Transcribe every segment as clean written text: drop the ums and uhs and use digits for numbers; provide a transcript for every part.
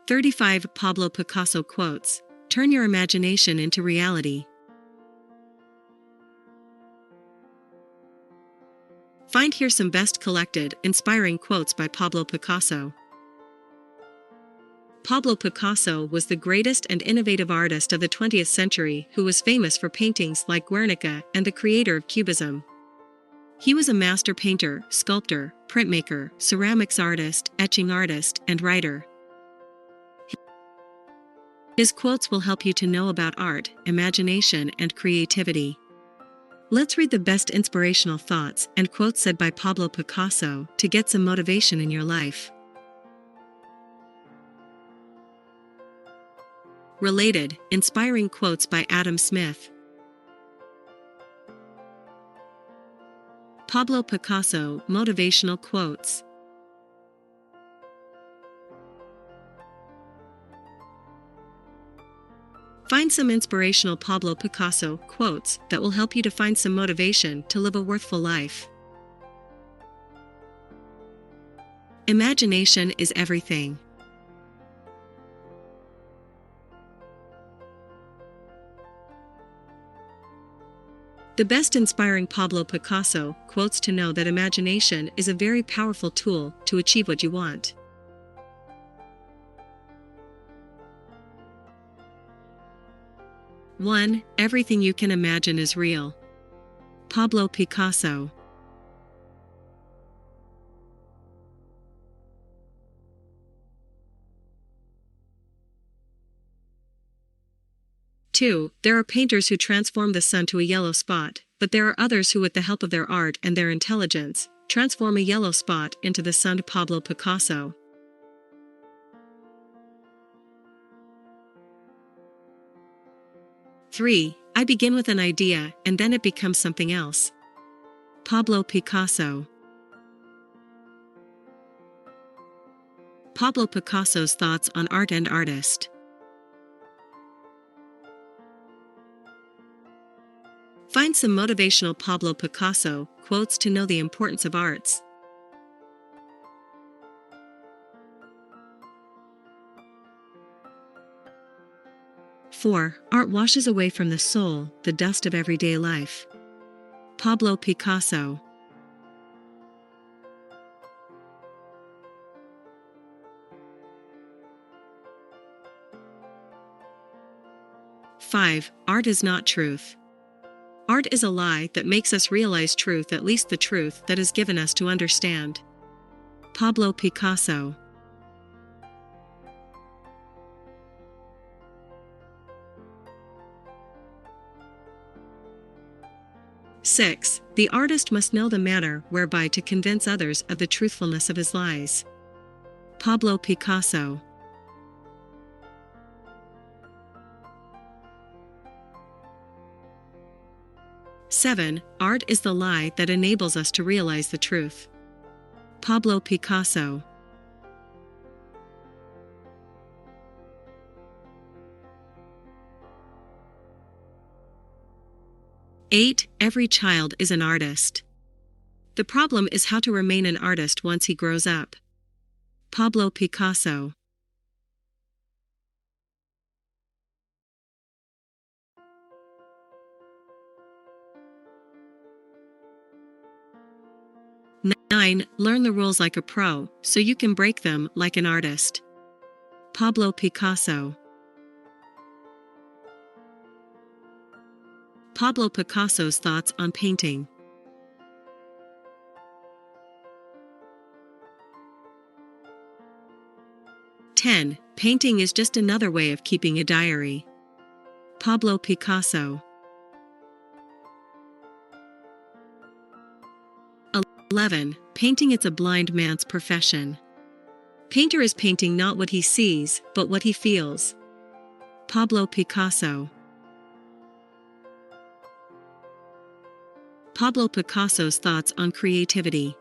35 Pablo Picasso quotes. Turn your imagination into reality. Find here some best collected, inspiring quotes by Pablo Picasso. Pablo Picasso was the greatest and innovative artist of the 20th century who was famous for paintings like Guernica and the creator of Cubism. He was a master painter, sculptor, printmaker, ceramics artist, etching artist, and writer. His quotes will help you to know about art, imagination, and creativity. Let's read the best inspirational thoughts and quotes said by Pablo Picasso to get some motivation in your life. Related, inspiring quotes by Adam Smith. Pablo Picasso motivational quotes. Find some inspirational Pablo Picasso quotes that will help you to find some motivation to live a worthful life. Imagination is everything. The best inspiring Pablo Picasso quotes to know that imagination is a very powerful tool to achieve what you want. One, everything you can imagine is real. Pablo Picasso. Two, there are painters who transform the sun to a yellow spot, but there are others who, with the help of their art and their intelligence, transform a yellow spot into the sun. Pablo Picasso. 3. I begin with an idea and then it becomes something else. Pablo Picasso. Pablo Picasso's thoughts on art and artist. Find some motivational Pablo Picasso quotes to know the importance of arts. Four, art washes away from the soul the dust of everyday life. Pablo Picasso. Five, art is not truth. Art is a lie that makes us realize truth, at least the truth that is given us to understand. Pablo Picasso. 6. The artist must know the manner whereby to convince others of the truthfulness of his lies. Pablo Picasso. Seven, art is the lie that enables us to realize the truth. Pablo Picasso. 8. Every child is an artist. The problem is how to remain an artist once he grows up. Pablo Picasso. Nine, learn the rules like a pro, so you can break them like an artist. Pablo Picasso. Pablo Picasso's thoughts on painting. "10. Painting is just another way of keeping a diary." Pablo Picasso. 11. Painting is a blind man's profession. Painter is painting not what he sees, but what he feels. Pablo Picasso. Pablo Picasso's thoughts on creativity.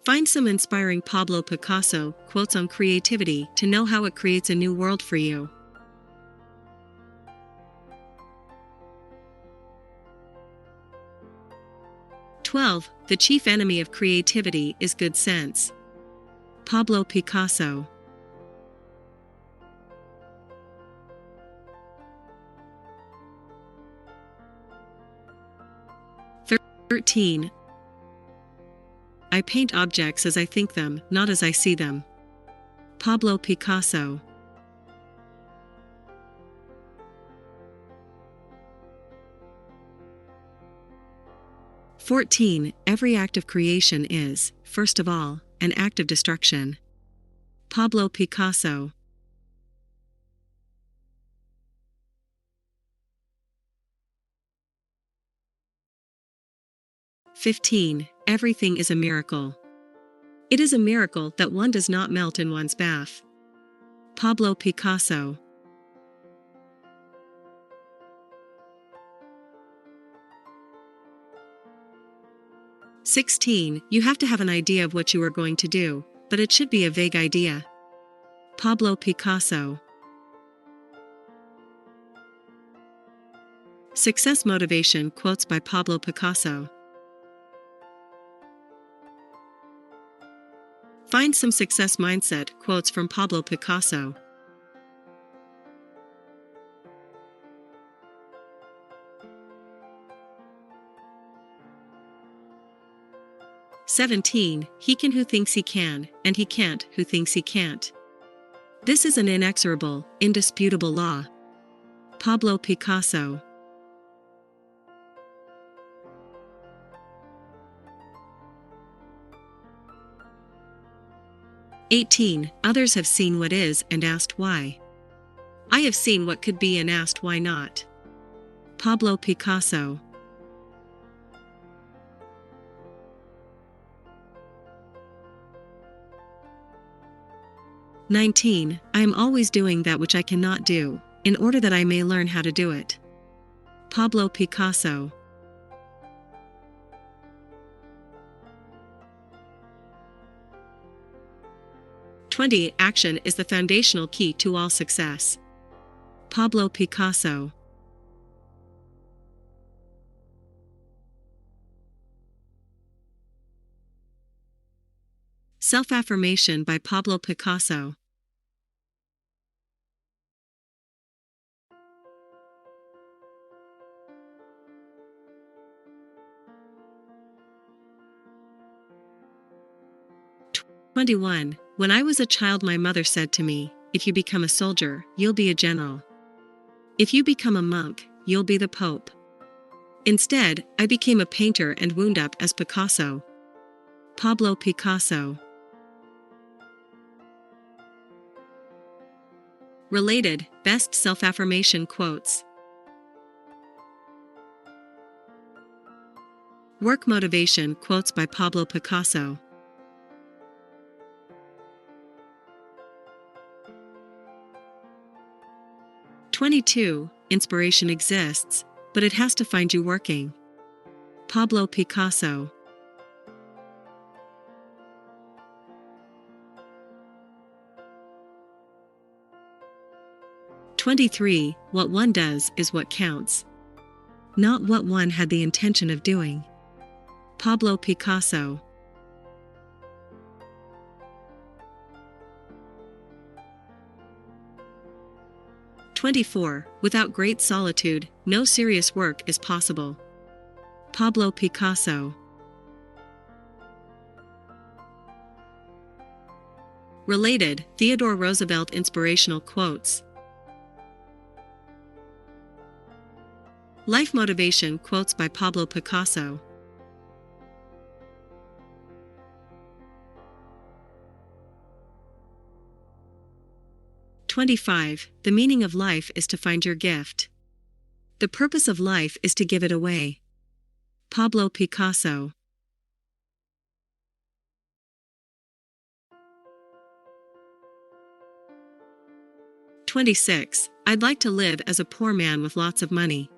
Find some inspiring Pablo Picasso quotes on creativity to know how it creates a new world for you. 12. The chief enemy of creativity is good sense. Pablo Picasso. 13. I paint objects as I think them, not as I see them. Pablo Picasso. 14. Every act of creation is, first of all, an act of destruction. Pablo Picasso. 15. Everything is a miracle. It is a miracle that one does not melt in one's bath. Pablo Picasso. 16. You have to have an idea of what you are going to do, but it should be a vague idea. Pablo Picasso. Success motivation quotes by Pablo Picasso. Find some success mindset quotes from Pablo Picasso. "17. He can who thinks he can, and he can't who thinks he can't. This is an inexorable, indisputable law." Pablo Picasso. 18. Others have seen what is and asked why. I have seen what could be and asked why not. Pablo Picasso. 19. I am always doing that which I cannot do, in order that I may learn how to do it. Pablo Picasso. 20. Action is the foundational key to all success. Pablo Picasso. 'Self-affirmation by Pablo Picasso. "21. When I was a child, my mother said to me, 'If you become a soldier, you'll be a general. If you become a monk, you'll be the Pope.' Instead, I became a painter and wound up as Picasso." Pablo Picasso. Related, best self-affirmation quotes. Work motivation quotes by Pablo Picasso. "22. Inspiration exists, but it has to find you working." Pablo Picasso. 23. What one does is what counts, not what one had the intention of doing. Pablo Picasso. 24. Without great solitude, no serious work is possible. Pablo Picasso. Related, Theodore Roosevelt inspirational quotes. Life motivation quotes by Pablo Picasso. "25. The meaning of life is to find your gift. The purpose of life is to give it away." Pablo Picasso. 26. I'd like to live as a poor man with lots of money.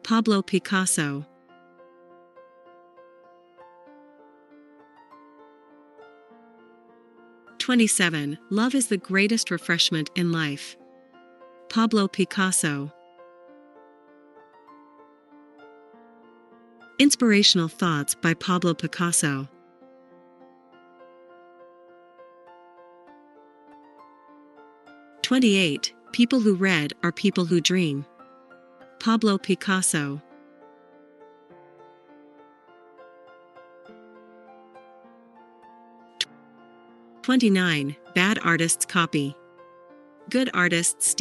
Pablo Picasso. 27. Love is the greatest refreshment in life. Pablo Picasso. Inspirational thoughts by Pablo Picasso. 28. People who read are people who dream. Pablo Picasso. 29. Bad artists copy. Good artists steal.